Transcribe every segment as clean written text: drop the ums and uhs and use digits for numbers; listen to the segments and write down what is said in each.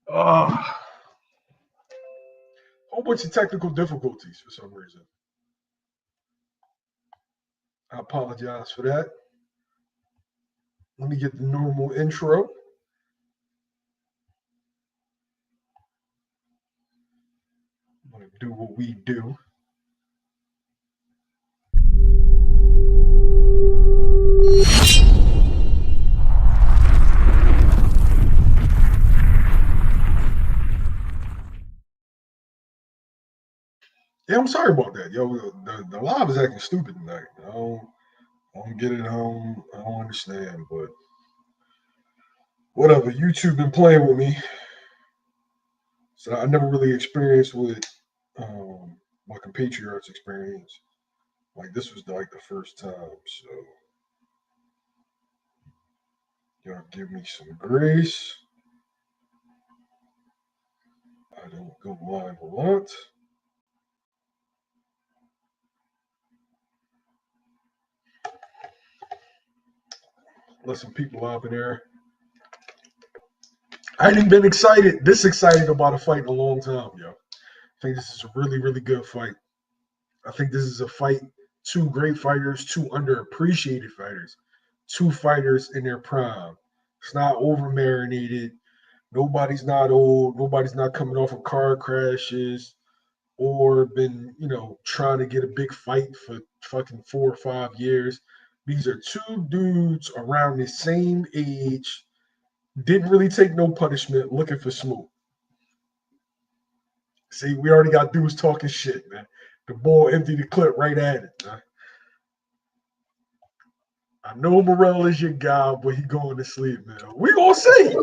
Whole bunch of technical difficulties for some reason. I apologize for that. Let me get the normal intro. I'm going to do what we do. Yeah, I'm sorry about that. Yo, the live is acting stupid tonight. I don't get it. I don't understand, but whatever. YouTube been playing with me. So I never really experienced what my compatriots experience. Like this was like the first time. So y'all give me some grace. I don't go live a lot. Let some people out there. I ain't been this excited about a fight in a long time, yo. I think this is a really, really good fight. I think this is a fight, two great fighters, two underappreciated fighters, two fighters in their prime. It's not over marinated. Nobody's not old. Nobody's not coming off of car crashes or been, trying to get a big fight for fucking 4 or 5 years. These are two dudes around the same age, didn't really take no punishment, looking for smoke. See, we already got dudes talking shit, man. The ball emptied the clip right at it, man. I know Morrell is your guy, but he going to sleep, man. We gonna see.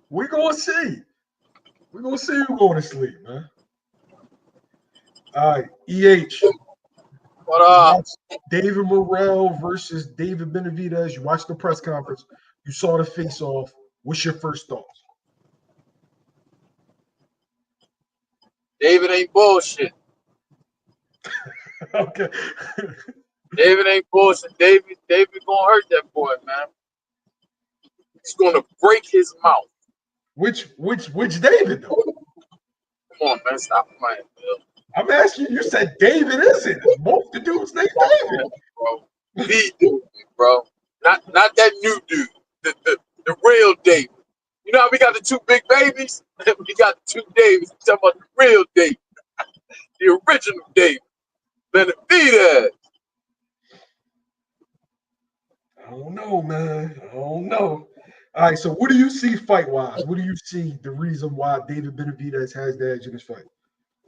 We gonna see. We gonna see who going to sleep, man. All right, EH. What up? David Morrell versus David Benavidez. You watched the press conference. You saw the face-off. What's your first thoughts? David ain't bullshit. Okay. David ain't bullshit. David gonna hurt that boy, man. He's gonna break his mouth. Which David though? Come on, man, stop playing, Bill. I'm asking you. You said David isn't. Both the dudes named David, bro. The dude, bro. Not that new dude. The real David. You know how we got the two big babies? We got the two Davids. We're talking about the real David. The original David. Benavidez. I don't know, man. I don't know. All right, so what do you see fight-wise? What do you see the reason why David Benavidez has the edge in this fight?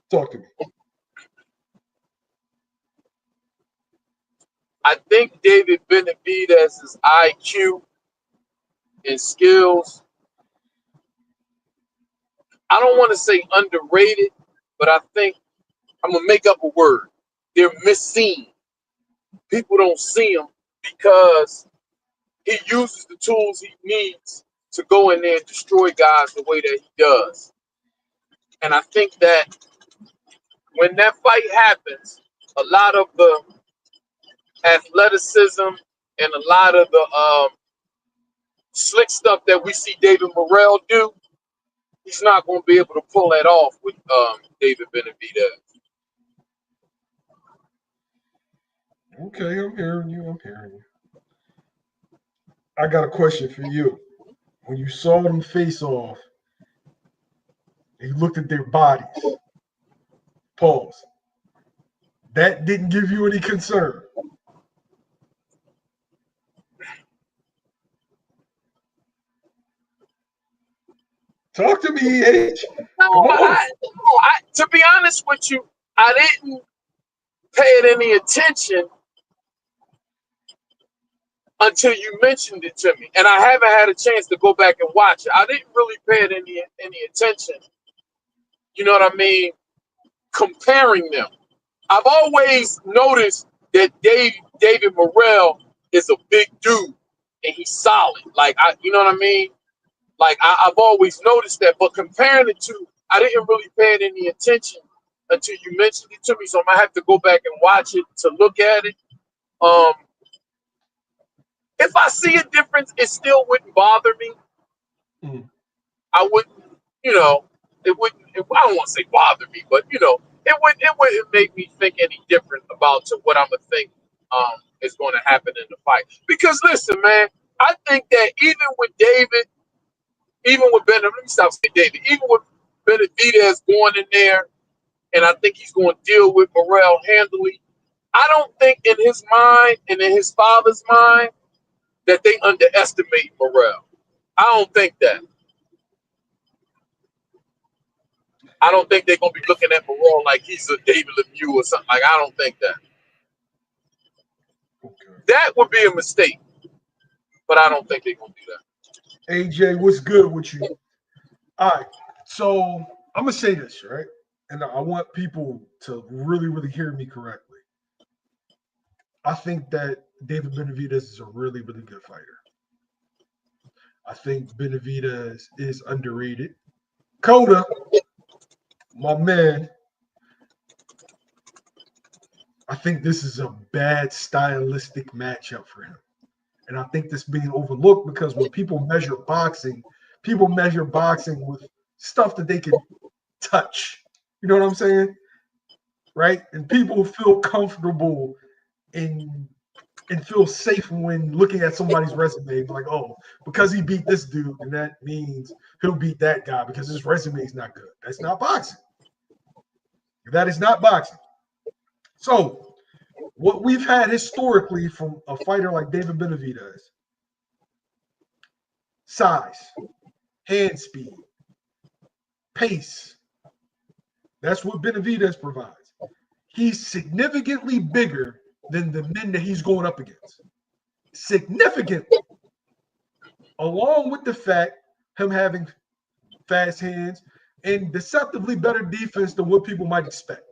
Talk to me. I think David Benavidez's IQ and skills, I don't want to say underrated, but I think I'm going to make up a word. They're missing. People don't see him because he uses the tools he needs to go in there and destroy guys the way that he does. And I think that when that fight happens, a lot of the athleticism and a lot of the slick stuff that we see David Morrell do, he's not going to be able to pull that off with David Benavidez. Okay, I'm hearing you. I got a question for you. When you saw them face off, and you looked at their bodies, pause. That didn't give you any concern. Talk to me, H. To be honest with you, I didn't pay it any attention until you mentioned it to me, and I haven't had a chance to go back and watch it. I didn't really pay it any attention. You know what I mean? Comparing them, I've always noticed that David Morrell is a big dude and he's solid. You know what I mean? I've always noticed that, but comparing the two, I didn't really pay it any attention until you mentioned it to me. So I might have to go back and watch it to look at it. If I see a difference, it still wouldn't bother me. I wouldn't you know, I don't want to say bother me, but it wouldn't make me think any different about to what I'm gonna think is going to happen in the fight. Because listen, man, I think that even with Ben, let me stop saying David, even with Benavidez going in there, and I think he's going to deal with Morrell handily. I don't think in his mind and in his father's mind that they underestimate Morrell. I don't think that. I don't think they're gonna be looking at Morrell like he's a David Lemieux or something. Like I don't think that. Okay. That would be a mistake, but I don't think they're gonna do that. AJ, what's good with you? All right. So I'm gonna say this, right? And I want people to really, really hear me correctly. I think that David Benavidez is a really, really good fighter. I think Benavidez is underrated. Coda, my man, I think this is a bad stylistic matchup for him. And I think this being overlooked because when people measure boxing with stuff that they can touch. You know what I'm saying? Right? And people feel comfortable and feel safe when looking at somebody's resume, like, oh, because he beat this dude, and that means he'll beat that guy because his resume is not good. That's not boxing. That is not boxing. So, what we've had historically from a fighter like David Benavidez, size, hand speed, pace. That's what Benavidez provides. He's significantly bigger than the men that he's going up against. Significantly. Along with the fact him having fast hands and deceptively better defense than what people might expect.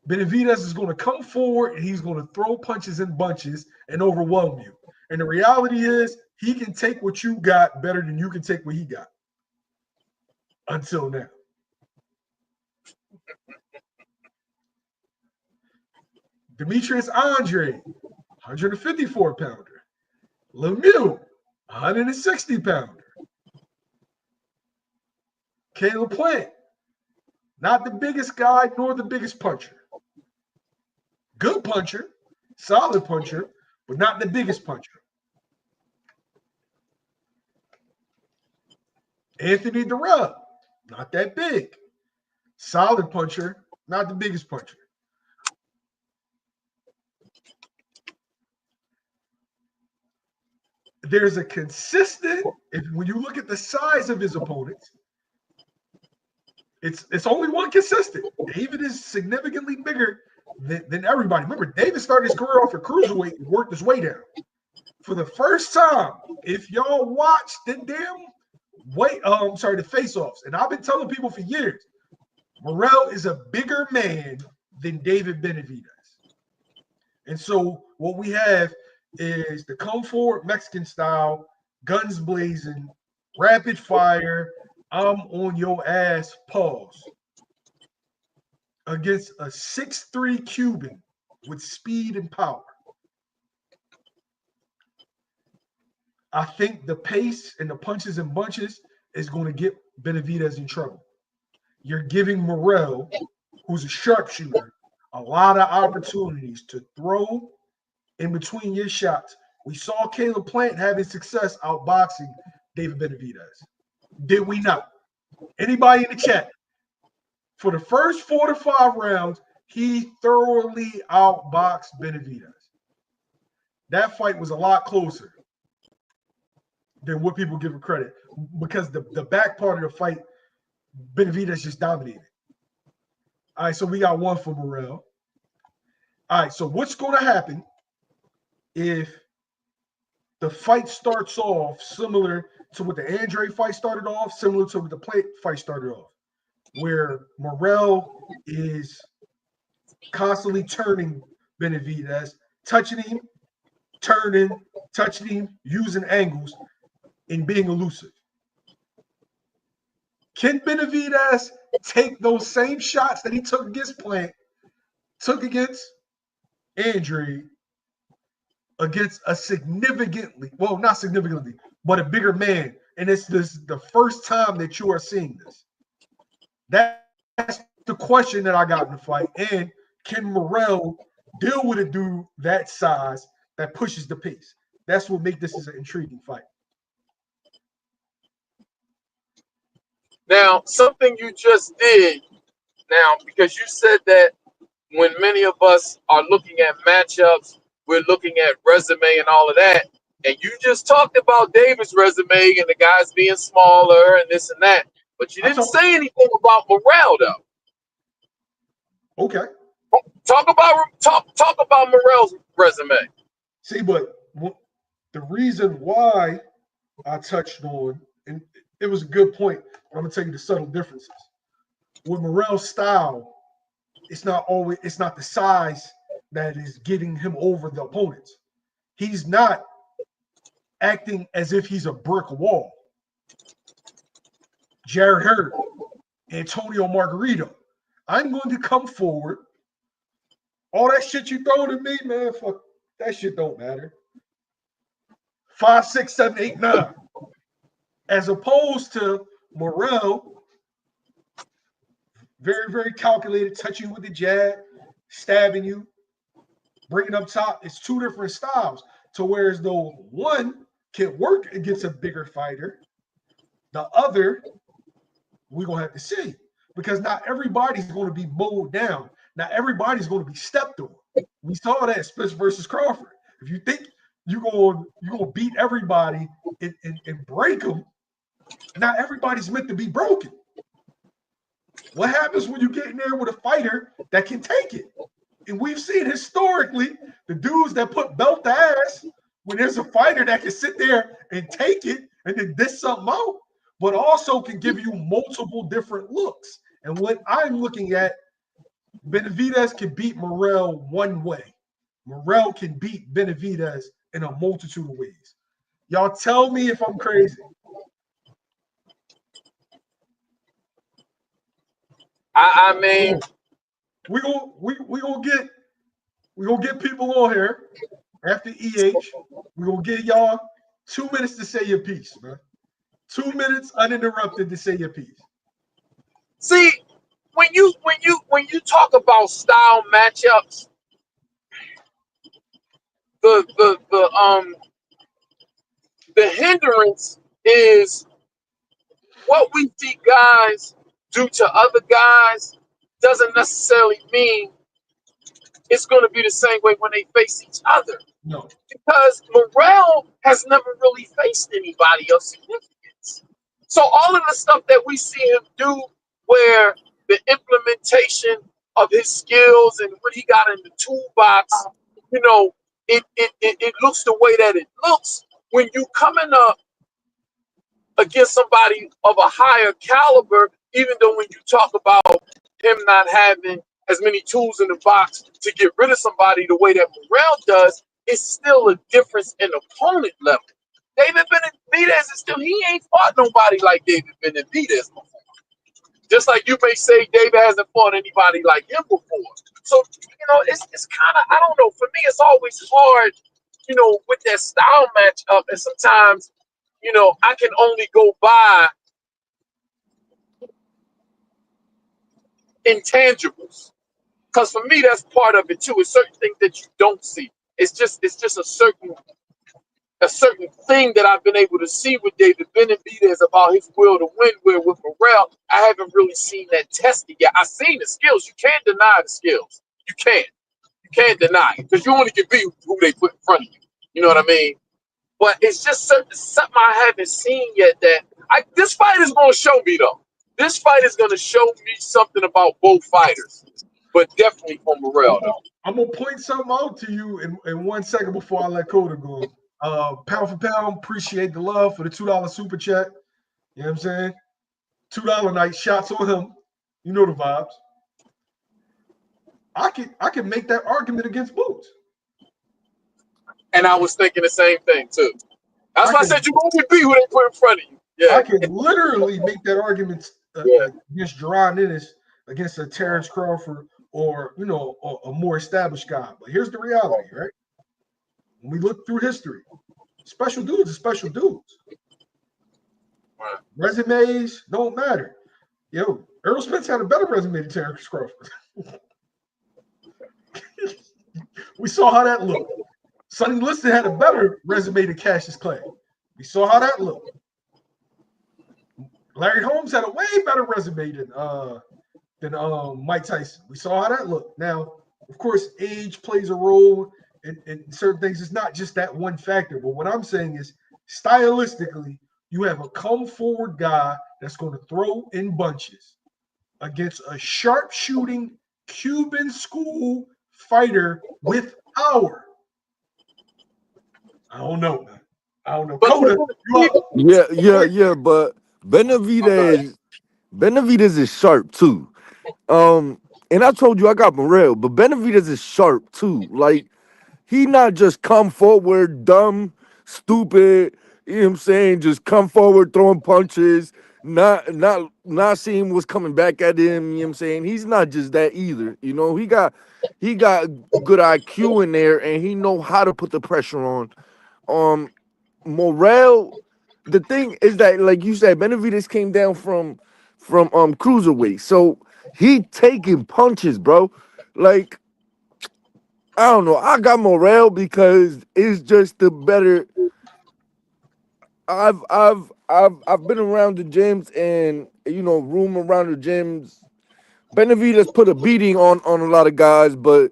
Benavidez is going to come forward and he's going to throw punches in bunches and overwhelm you. And the reality is he can take what you got better than you can take what he got. Until now. Demetrius Andre, 154 pounder. Lemieux, 160 pounder. Caleb Plant, not the biggest guy nor the biggest puncher. Good puncher, solid puncher, but not the biggest puncher. Anthony Durrell, not that big. Solid puncher, not the biggest puncher. There's a consistent, when you look at the size of his opponents, it's only one consistent. David is significantly bigger than everybody. Remember, David started his career off at cruiserweight and worked his way down. For the first time, if y'all watch the the face-offs, and I've been telling people for years, Morrell is a bigger man than David Benavidez. And so what we have is the come forward Mexican style, guns blazing, rapid fire, I'm on your ass, pause, against a 6'3" Cuban with speed and power. I think the pace and the punches and bunches is going to get Benavidez in trouble. You're giving Morrell, who's a sharpshooter, a lot of opportunities to throw in between your shots. We saw Caleb Plant having success outboxing David Benavidez. Did we not? Anybody in the chat? For the first 4 to 5 rounds, he thoroughly outboxed Benavidez. That fight was a lot closer than what people give him credit because the back part of the fight, Benavidez just dominated. All right, so we got one for Morrell. All right, so what's going to happen if the fight starts off similar to what the Andre fight started off, similar to what the Plant fight started off, where Morrell is constantly turning Benavidez, touching him, turning, touching him, using angles, and being elusive. Can Benavidez take those same shots that he took against Plant, took against Andre, against a significantly, well, not significantly, but a bigger man and it's the first time that you are seeing this. That's the question that I got in the fight. And can Morrell deal with a dude that size that pushes the pace? That's what makes this is an intriguing fight. Now, something you just did now, because you said that when many of us are looking at matchups, we're looking at resume and all of that. And you just talked about David's resume and the guys being smaller and this and that. But you didn't say anything about Morrell, though. Okay. Talk about Morrell's resume. See, but the reason why I touched on, and it was a good point, I'm gonna tell you the subtle differences. With Morrell's style, it's not the size that is getting him over the opponents. He's not acting as if he's a brick wall. Jared Hurd, Antonio Margarito. I'm going to come forward. All that shit you throwing at me, man, fuck that shit don't matter. 5, 6, 7, 8, 9. As opposed to Morrell, very, very calculated, touching with the jab, stabbing you, bringing up top. It's two different styles. To whereas though one can work against a bigger fighter, the other, we're going to have to see. Because not everybody's going to be mowed down. Not everybody's going to be stepped on. We saw that Spence versus Crawford. If you think you're going to beat everybody and break them, not everybody's meant to be broken. What happens when you get in there with a fighter that can take it? And we've seen historically the dudes that put belt to ass when there's a fighter that can sit there and take it and then dish something out, but also can give you multiple different looks. And what I'm looking at, Benavidez can beat Morrell one way. Morrell can beat Benavidez in a multitude of ways. Y'all tell me if I'm crazy. I mean, we gonna get people on here after EH. We're gonna give y'all 2 minutes to say your piece, man. 2 minutes uninterrupted to say your piece. See, when you talk about style matchups, the hindrance is what we see guys do to other guys doesn't necessarily mean it's going to be the same way when they face each other. No. Because Morrell has never really faced anybody of significance. So all of the stuff that we see him do, where the implementation of his skills and what he got in the toolbox, it looks the way that it looks when you coming up against somebody of a higher caliber, even though when you talk about him not having as many tools in the box to get rid of somebody the way that Morrell does, it's still a difference in opponent level. David Benavidez is still, he ain't fought nobody like David Benavidez before. Just like you may say David hasn't fought anybody like him before. So, it's kind of, I don't know, for me, it's always hard, with that style matchup. And sometimes, I can only go by intangibles. Because for me, that's part of it too. It's certain things that you don't see. It's just a certain thing that I've been able to see with David Benavidez about his will to win. Where with Morrell, I haven't really seen that tested yet. I've seen the skills. You can't deny the skills. You can't deny it because you only can be who they put in front of you. You know what I mean? But it's just something I haven't seen yet that this fight is going to show me though. This fight is going to show me something about both fighters, but definitely from Morrell though. I'm gonna point something out to you in 1 second before I let Coda go. Pound for pound, appreciate the love for the $2 super chat. You know what I'm saying? $2 night shots on him. You know the vibes. I can make that argument against Boots. And I was thinking the same thing too. That's why I said you only be who they put in front of you. Yeah. I can literally make that argument against Jerron Ennis, against a Terrence Crawford, or a more established guy. But here's the reality, right? When we look through history, special dudes are special dudes. Right. Resumes don't matter. Yo, Errol Spence had a better resume than Terrence Crawford. We saw how that looked. Sonny Liston had a better resume than Cassius Clay. We saw how that looked. Larry Holmes had a way better resume than Mike Tyson. We saw how that looked. Now, of course, age plays a role in certain things. It's not just that one factor. But what I'm saying is, stylistically, you have a come forward guy that's going to throw in bunches against a sharp shooting Cuban school fighter with power. I don't know, man. I don't know. But Coda, you up? Yeah. But Benavidez is sharp too. And I told you I got Morrell, but Benavidez is sharp too. Like he not just come forward, dumb, stupid. You know what I'm saying? Just come forward, throwing punches, not seeing what's coming back at him. You know what I'm saying? He's not just that either. You know, he got good IQ in there, and he know how to put the pressure on. Morrell, the thing is that, like you said, Benavidez came down from cruiserweight, so he taking punches, bro. Like I don't know, I got Morrell because it's just the better. I've been around the gyms and room around the gyms. Benavidez put a beating on a lot of guys, but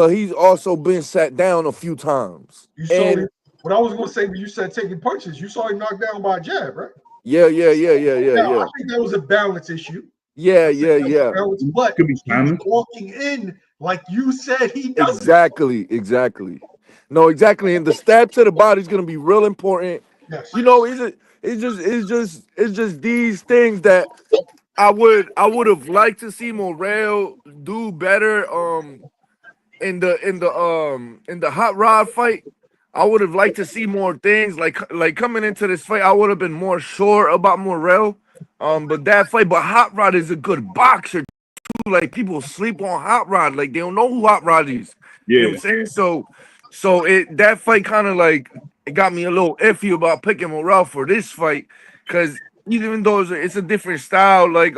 he's also been sat down a few times. You saw And him. What I was going to say when you said taking punches, you saw him knocked down by a jab, right? yeah. Now, I think that was a balance issue. Yeah. Balance, but Could be he was timing. walking in like you said he does. Exactly. No, exactly. And the stab to the body is gonna be real important. Yes. It's just these things that I would have liked to see Morrell do better. In the hot rod fight, I would have liked to see more things. Like coming into this fight, I would have been more sure about Morrell. But Hot Rod is a good boxer too. Like people sleep on Hot Rod. Like they don't know who Hot Rod is. You know Yeah. what I'm saying? So that fight kind of like it got me a little iffy about picking Morrell for this fight because even though it's a different style, like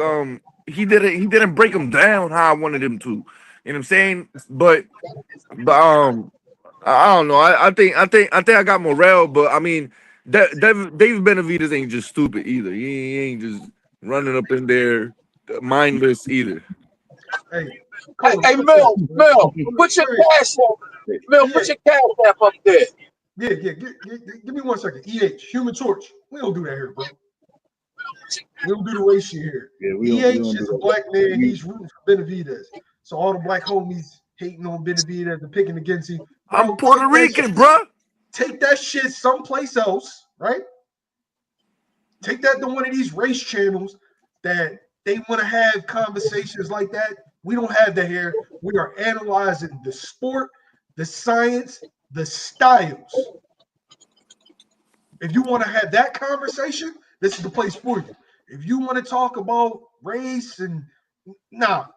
he didn't break him down how I wanted him to. You know what I'm saying? But I don't know. I think I got Morrell, but I mean, David Benavidez ain't just stupid either. He ain't just running up in there mindless either. Hey, Hey, Mel, put your cash up. Mel, put your cash app up there. Yeah. Give me 1 second. Human Torch. We don't do that here, bro. We don't do the race shit here. Yeah, we don't is do a black man. He's rooting for Benavidez. So all the black homies hating on Benavidez and picking against him. Bro, I'm Puerto Rican, bruh. Take that shit someplace else, right? Take that to one of these race channels that they want to have conversations like that. We don't have that here. We are analyzing the sport, the science, the styles. If you want to have that conversation, this is the place for you. If you want to talk about race and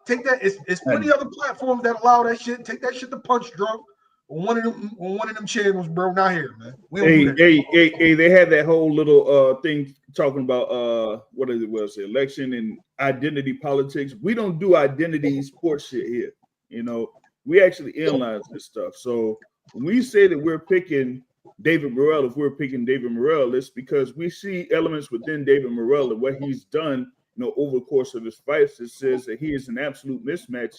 take that. It's plenty other platforms that allow that shit. Take that shit to Punch Drunk on one of them channels, bro. Not here, man. We don't do that. Hey, they had that whole little thing talking about what is it was election and identity politics. We don't do identity sports shit here. You know, we actually analyze this stuff. So when we say that we're picking David Morrell, if we're picking David Morrell, it's because we see elements within David Morrell and what he's done, over the course of his fights. It says that he is an absolute mismatch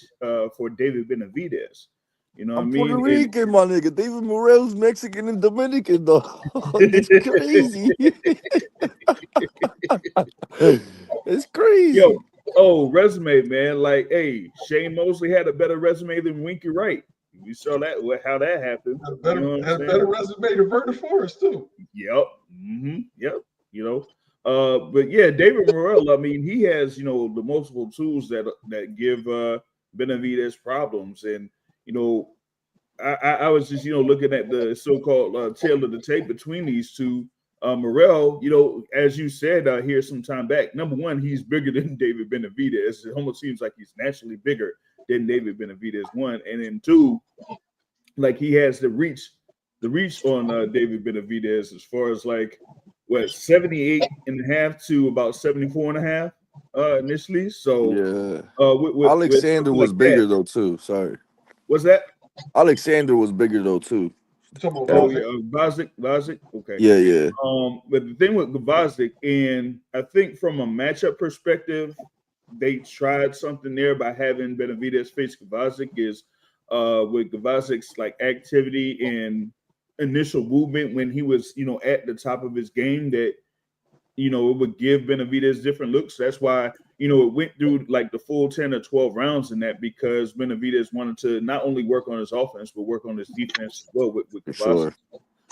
for David Benavidez. You know what I I'm mean? Puerto Rican, my nigga. David Morrell's Mexican and Dominican, though. It's crazy. It's crazy. Resume, man. Like, hey, Shane Mosley had a better resume than Winky Wright. We saw that how that happened. Had a better resume than Vernon Forrest too. Yep. Yep. But yeah, David Morrell. I mean, he has the multiple tools that give Benavidez problems, and I was just looking at the so-called tail of the tape between these two. Morrell, as you said here some time back, number one, he's bigger than David Benavidez. It almost seems like he's naturally bigger than David Benavidez, one, and then two, like he has the reach on David Benavidez as far as like 78.5 to about 74.5 initially. So Yeah. with Alexander something was like bigger that. though too. Sorry. What's that? Alexander was bigger though too. Talking Oh about yeah, Gvozdyk. Okay. Yeah, yeah. But the thing with Gvozdyk, and I think from a matchup perspective, they tried something there by having Benavidez face Gvozdyk is with Gvozdyk's like activity and initial movement when he was, at the top of his game, that it would give Benavidez different looks. That's why, it went through like the full 10 or 12 rounds in that, because Benavidez wanted to not only work on his offense, but work on his defense as well with For Gvozdyk. sure.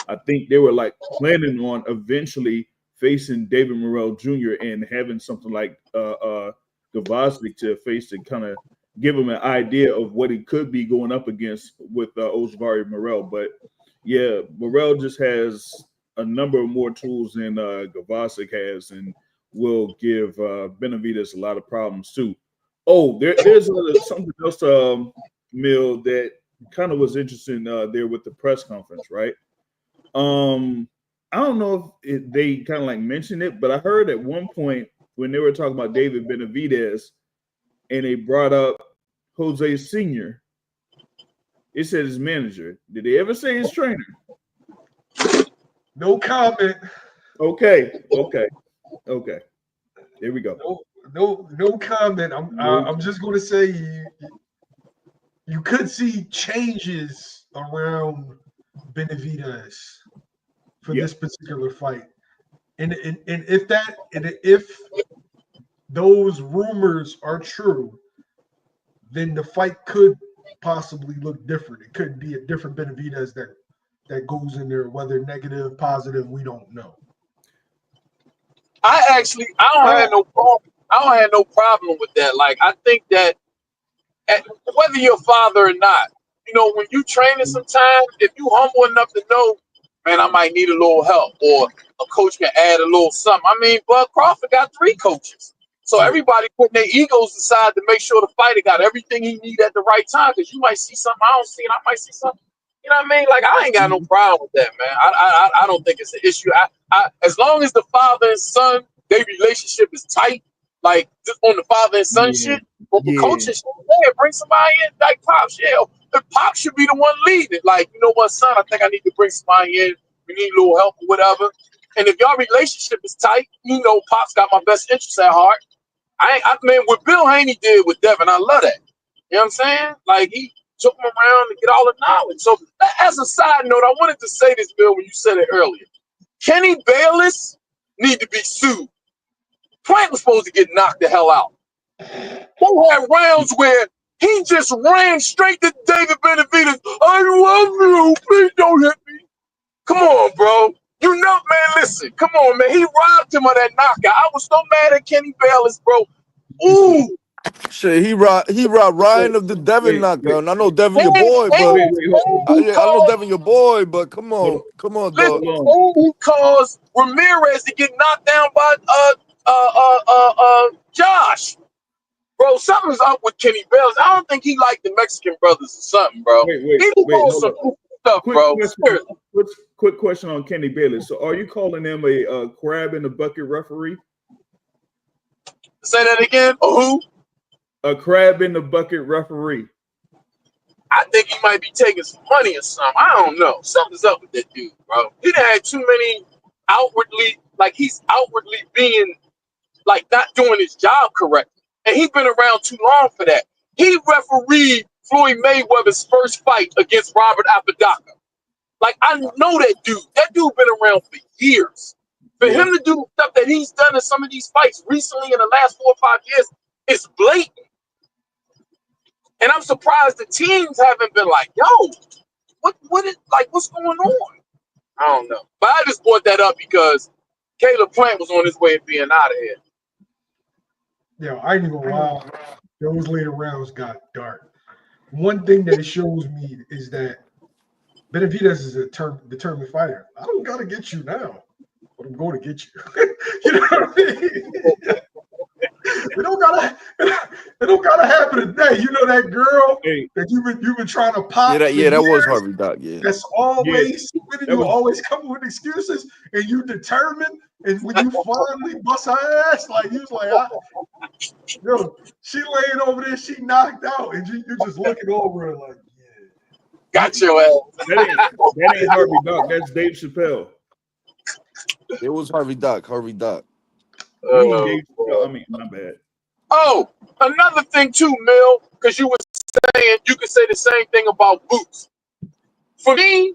I think they were like planning on eventually facing David Morrell Jr. and having something like Gvozdyk to face to kind of give him an idea of what he could be going up against with Osvari Morrell. But yeah, Morrell just has a number of more tools than Gvozdyk has, and will give Benavidez a lot of problems too. Oh, there's something else, Mill, that kind of was interesting there with the press conference, right? I don't know if they kind of like mentioned it, but I heard at one point when they were talking about David Benavidez and they brought up Jose Sr., it said his manager. Did they ever say his trainer? no comment. Okay. There we go. No comment. I'm just going to say you could see changes around Benavidez for this particular fight, and if those rumors are true, then the fight could possibly look different. It could be a different Benavidez that goes in there, whether negative, positive, we don't know. I don't have no problem. I don't have no problem with that. Like, I think that whether you're a father or not, when you training sometimes, if you humble enough to know, man, I might need a little help, or a coach can add a little something. I mean, Bud Crawford got 3 coaches. So everybody putting their egos aside to make sure the fighter got everything he need at the right time, because you might see something I don't see, and I might see something. You know what I mean? Like, I ain't got no problem with that, man. I don't think it's an issue. As long as the father and son, their relationship is tight, like on the father and son shit, but the coaching shit, yeah, bring somebody in like Pops. Yeah, the Pop should be the one leading it. Like, you know what, son? I think I need to bring somebody in. We need a little help or whatever. And if your relationship is tight, Pop's got my best interests at heart. I mean, what Bill Haney did with Devin, I love that. You know what I'm saying? Like, he took him around to get all the knowledge. So, as a side note, I wanted to say this, Bill, when you said it earlier. Kenny Bayless need to be sued. Plant was supposed to get knocked the hell out. They had rounds where he just ran straight to David Benavidez. I love you. Please don't hit me. Come on, bro. Man, listen. Come on, man. He robbed him of that knockout. I was so mad at Kenny Bayless, bro. Ooh. Shit, he robbed Ryan of the Devin knockout. And I know Devin your boy, but I know Devin your boy, but come on, dog. Who caused Ramirez to get knocked down by Josh? Bro, something's up with Kenny Bayless. I don't think he liked the Mexican brothers or something, bro. He was some stuff, bro. Quick question on Kenny Bayless. So, are you calling him a crab in the bucket referee? Say that again. Who? A crab in the bucket referee. I think he might be taking some money or something. I don't know. Something's up with that dude, bro. He done had too many he's outwardly being like not doing his job correctly. And he's been around too long for that. He refereed Floyd Mayweather's first fight against Robert Apodaca. Like, I know that dude. That dude been around for years. For him to do the stuff that he's done in some of these fights recently in the last 4 or 5 years, it's blatant. And I'm surprised the teams haven't been like, yo, what's going on? I don't know. But I just brought that up because Caleb Plant was on his way of being out of here. Yeah, I ain't gonna lie. Those later rounds got dark. One thing that it shows me is that Benavidez is a determined fighter. I don't gotta get you now, but I'm going to get you. You know what I mean? It don't gotta happen today. You know that girl that you've been trying to pop. That was Harvey Doc. Yeah, that's always you always come with excuses, and you determined And when you finally bust her ass, like you was like, yo, she laying over there, she knocked out, and you're just looking over her like, yeah. Got your ass. That ain't Harvey Duck. That's Dave Chappelle. It was Harvey Duck. Harvey Duck. You mean Dave Chappelle? I mean, my bad. Oh, another thing too, Mill, because you were saying you could say the same thing about Boots. For me,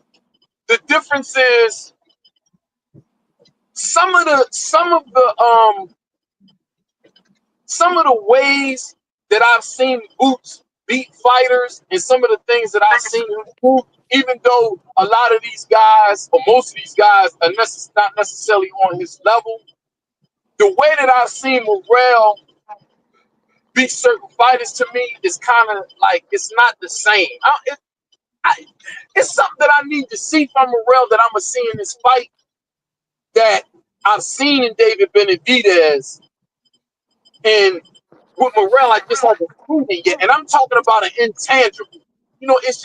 the difference is some of the ways that I've seen Boots beat fighters and some of the things that I've seen him do, even though a lot of these guys or most of these guys are not necessarily on his level, the way that I've seen Morrell beat certain fighters to me is kind of like it's not the same. It's something that I need to see from Morrell that I'm going to see in this fight that I've seen in David Benavidez. And with Morrell, I just haven't seen it yet. And I'm talking about an intangible. You know, it's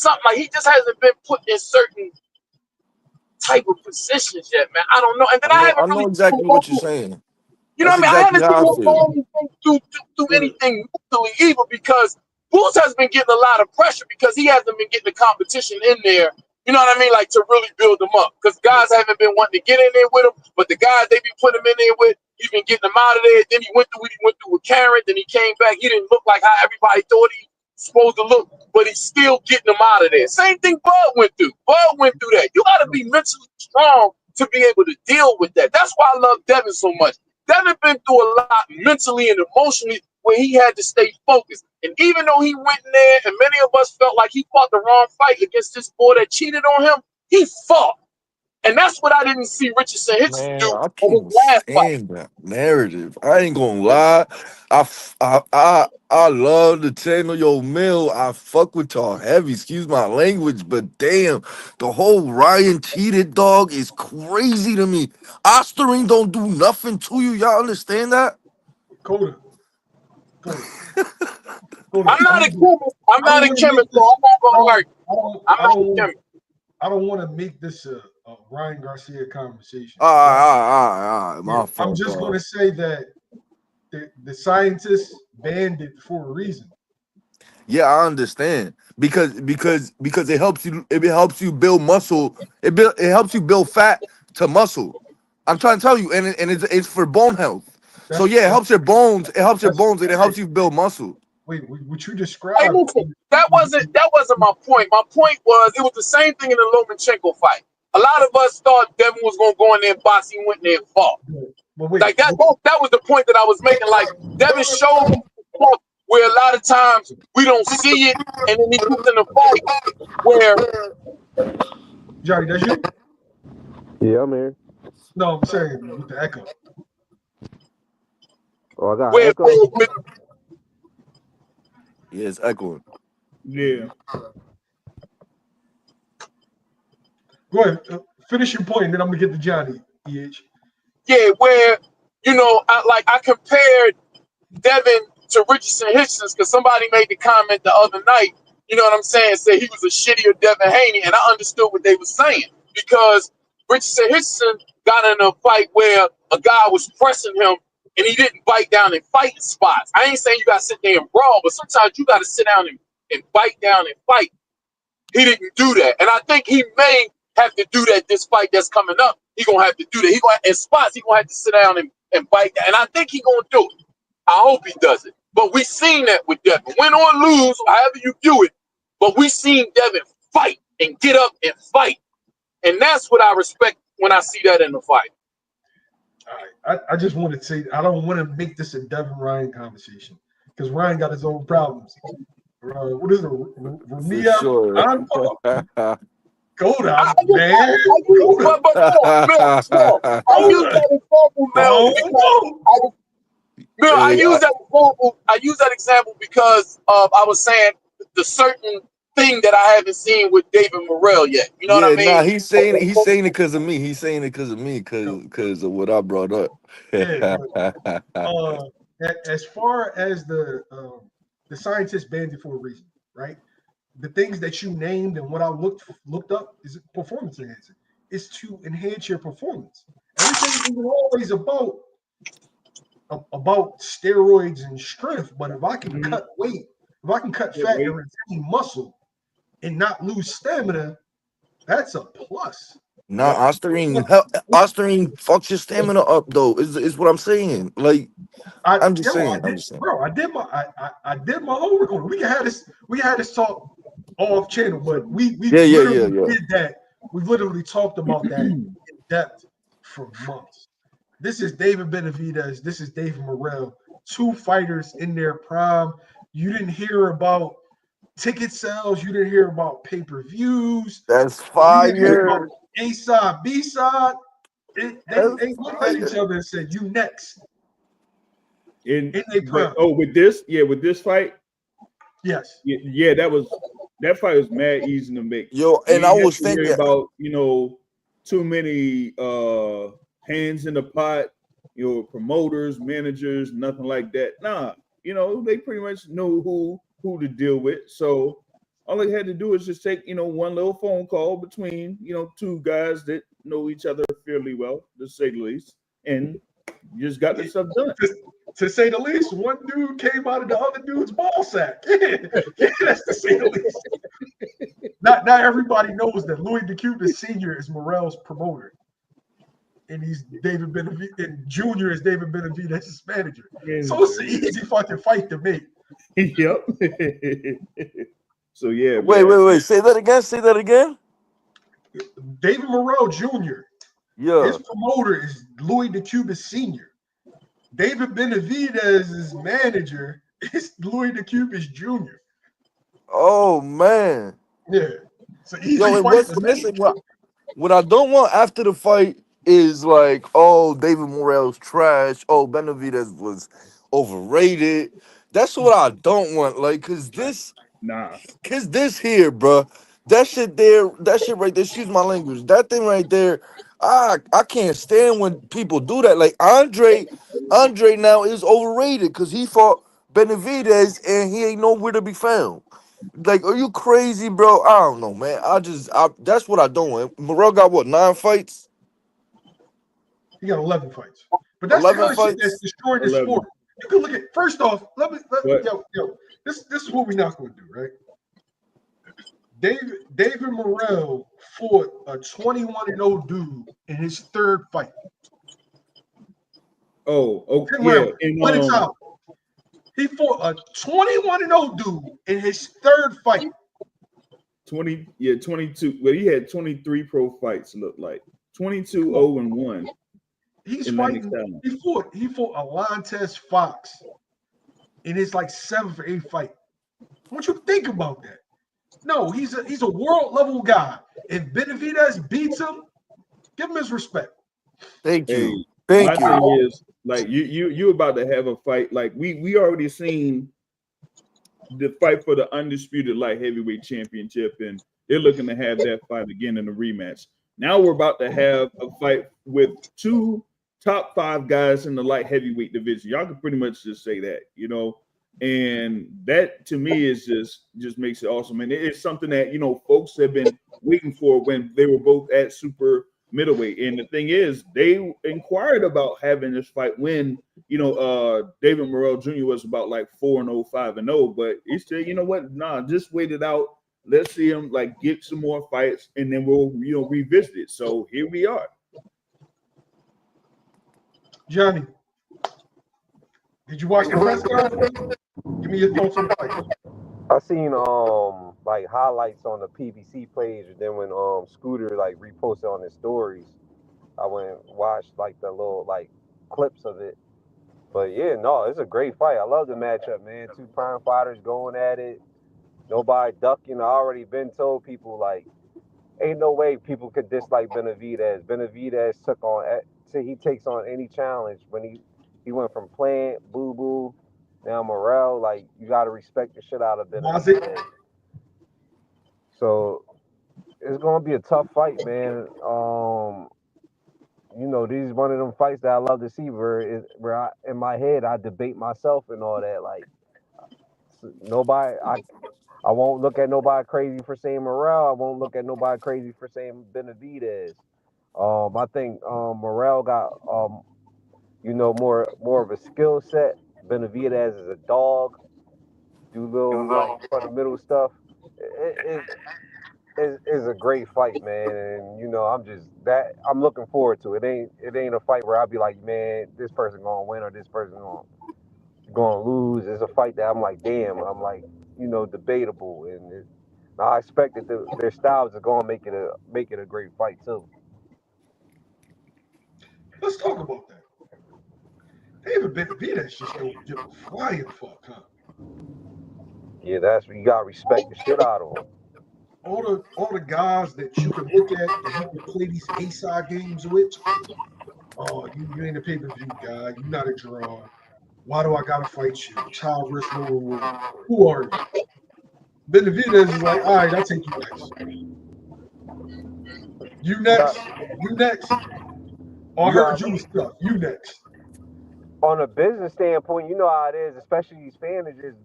something like he just hasn't been put in certain type of positions yet, man. I don't know. And then I I haven't know really exactly what you're saying. you know That's what I mean? I exactly haven't seen how I him feel. do anything mentally either because Bulls has been getting a lot of pressure because he hasn't been getting the competition in there. You know what I mean? Like to really build them up because guys haven't been wanting to get in there with him, but the guys they be putting him in there with, he's been getting them out of there. Then he went through what he went through with Karen. Then he came back. He didn't look like how everybody thought he was supposed to look, but he's still getting them out of there. Same thing Bud went through. Bud went through that. You got to be mentally strong to be able to deal with that. That's why I love Devin so much. Devin been through a lot mentally and emotionally where he had to stay focused. And even though he went in there and many of us felt like he fought the wrong fight against this boy that cheated on him, he fought. And that's what I didn't see Richardson Hitchens Man, do I in his can't last fight. stand that narrative. I ain't gonna lie. I love the channel Yo Mill. I fuck with y'all heavy. Excuse my language, but damn, the whole Ryan cheated dog is crazy to me. Osterring don't do nothing to you. Y'all understand that? Coda, Coda, I'm Coda. not a chemist. I'm I not don't a want to make chemist, so this. I'm not I going to don't. argue. I don't. I'm I not don't a want. chemist. I don't want to make this a Ryan Garcia conversation. All Right? right, all right, all right. Yeah. My I'm fault, just going dog. to say that the scientists banned it for a reason. Yeah, I understand because it helps you build muscle. It helps you build fat to muscle. I'm trying to tell you, and it's for bone health. So That's yeah, it that's helps your bones. It helps your that's bones, and it hey, helps you build muscle. wait. What you Hey, described? listen, that wasn't my point. My point was it was the same thing in the Lomachenko fight. A lot of us thought Devin was going to go in there and box. He went in there and fought. But wait. Like that was the point that I was making. Like Devin showed me stuff where a lot of times we don't see it, and then he gets in a fight where Johnny, that's you. Yeah, I'm here. No, I'm saying with the echo. Oh, I got where echo. Yeah, it's echoing. Yeah. Go ahead. Finish your point, and then I'm gonna get to Johnny. where I compared Devin to Richardson Hitchens because somebody made the comment the other night. You know what I'm saying? Said he was a shittier Devin Haney, and I understood what they were saying because Richardson Hitchens got in a fight where a guy was pressing him and he didn't bite down and fight in spots. I ain't saying you got to sit there and brawl, but sometimes you got to sit down and bite down and fight. He didn't do that, and I think he may have to do that this fight that's coming up. He gonna have to do that. He gonna in spots. He gonna have to sit down and bite that, and I think he gonna do it. I hope he does it. But we seen that with Devin, win or lose, however you do it. But we seen Devin fight and get up and fight, and that's what I respect when I see that in the fight. All right. I just want to say I don't want to make this a Devin Ryan conversation because Ryan got his own problems. What is it? For Ramia? sure. Go down, I use, man. Go but Mel, I use down. that example, Mel, because I Hey, use that example. I use that example because I was saying the certain thing that I haven't seen with David Morrell yet. You know what I yeah, nah, mean? he's saying it because of me. He's saying it because of me, because of what I brought up. Yeah, as far as the scientists banned it for a reason, right? The things that you named and what I looked up is performance enhancing. It's to enhance your performance. everything isn't always about steroids and strength. But if I can cut weight, if I can cut fat and retain muscle and not lose stamina, that's a plus. Nah, Osterine fucks your stamina up though. Is what I'm saying. Like I'm just saying. I did my homework on it. We had this talk off channel, but we literally did that. We've literally talked about that in depth for months. This is David Benavidez. This is David Morrell. Two fighters in their prime. You didn't hear about ticket sales. You didn't hear about pay-per-views. That's You didn't hear about fire. A-side, B-side. They looked at each other and said, "You next." In their prime. With this fight, yes, that fight was mad easy to make. Yo, and I was thinking about too many hands in the pot, promoters, managers, nothing like that. Nah, they pretty much know who to deal with. So all they had to do is just take one little phone call between two guys that know each other fairly well, to say the least, and just got this stuff done. To say the least, one dude came out of the other dude's ball sack. That's to say the least. Not everybody knows that Louis DeCubas Sr. is Morrell's promoter. And he's David Benavidez, and Jr. is David Benavidez's manager. So it's an easy fucking fight to make. Yep. So yeah. Wait. Say that again. David Morrell Jr. Yeah. His promoter is Louis DeCubas Sr. David Benavidez's manager is Louis DeCubas Jr. Oh man. Yeah. So listen, what I don't want after the fight is like, oh, David Morrell's trash. Oh, Benavidez was overrated. That's what I don't want. Like, cause this here, bro. That shit right there. Excuse my language. That thing right there. I can't stand when people do that. Like Andre now is overrated because he fought Benavidez and he ain't nowhere to be found. Like, are you crazy, bro? I don't know, man. That's what I don't want. Morrell got what, 9 fights? He got 11 fights. But that's the kind of shit that's destroying the 11. sport. You can look at, first off, this is what we're not going to do, right? David Morrell fought a 21-0 dude in his third fight. Oh, okay. Yeah. He fought a 21-0 dude in his third fight. 22. Well, he had 23 pro fights, looked like. 22-0-1. He's fighting. He fought Alontes Fox in his 7th or 8th fight. I want you to think about that. No, he's a world level guy. If Benavidez beats him, give him his respect. Thank you. My thing is, you about to have a fight. Like we already seen the fight for the undisputed light heavyweight championship, and they're looking to have that fight again in a rematch. Now we're about to have a fight with 2 top 5 guys in the light heavyweight division. Y'all can pretty much just say that, and that to me is just makes it awesome. And it's something that folks have been waiting for when they were both at super middleweight. And the thing is, they inquired about having this fight when David Morrell Jr. was about 4-0, 5-0, but he said, you know what, just wait it out. Let's see him get some more fights, and then we'll revisit it. So here we are. Johnny, did you watch the press conference? Give me your thoughts on the fight. I seen highlights on the PBC page, and then when Scooter reposted on his stories, I went and watched the little clips of it. But yeah, no, it's a great fight. I love the matchup, man. 2 prime fighters going at it. Nobody ducking. I already been told people ain't no way people could dislike Benavidez. Benavidez he takes on any challenge. When he went from Plant, Boo Boo, now Morrell, you gotta respect the shit out of Benavidez. So it's gonna be a tough fight, man. This is one of them fights that I love to see where in my head I debate myself and all that. I won't look at nobody crazy for saying Morrell. I won't look at nobody crazy for saying Benavidez. I think Morrell got more of a skill set. Benavidez is a dog, do little like fundamental stuff. It's a great fight, man, and I'm looking forward to it. It ain't a fight where I'll be like, man, this person gonna win or this person gonna lose. It's a fight that I'm like, damn, I'm like, debatable, and I expect that their styles are gonna make it a great fight too. Let's talk about that. David Benavidez just don't give a flying fuck, huh? Yeah, that's you gotta respect the shit out of them. All the guys that you can look at that he can play these A-side games with. Oh, you ain't a pay-per-view guy. You're not a draw. Why do I gotta fight you? Child risk, no reward. Who are you? Benavidez is like, all right, I'll take you next. You next. You next. Oh, I heard you was stuck. You next. On a business standpoint, you know how it is, especially these managers.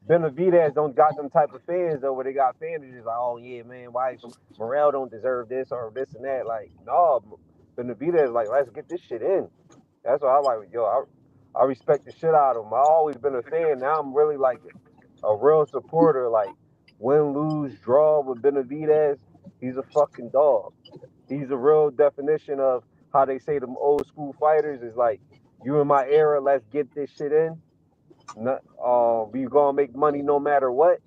Benavidez don't got them type of fans though, where they got managers like, oh yeah, man, why Morrell don't deserve this or this and that? Like, no, Benavidez like, let's get this shit in. That's why I like, I respect the shit out of him. I always been a fan. Now I'm really like a real supporter. Like, win, lose, draw with Benavidez, he's a fucking dog. He's a real definition of how they say them old school fighters is like, you in my era, let's get this shit in. Not, we gonna make money no matter what.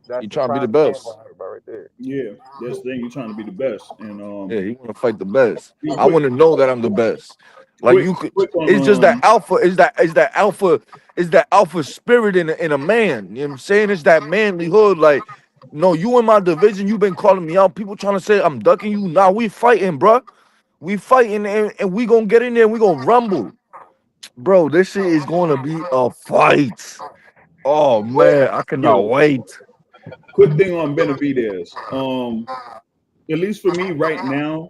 That's He the trying to be the prime best. example right there. Yeah, that's the thing. You're trying to be the best, and Yeah, he want to fight the best. real I quick, want to know that I'm the best. Like quick, you could. quick on It's just that alpha. Is that alpha spirit in a man. You know what I'm saying? It's that manlyhood. Like, no, you in my division. You been calling me out. People trying to say I'm ducking you. Nah, we fighting, bro. We fighting, and we gonna get in there. And we gonna rumble, bro. This shit is gonna be a fight. Oh man, I cannot yo, wait. quick thing on Benavidez. At least for me right now,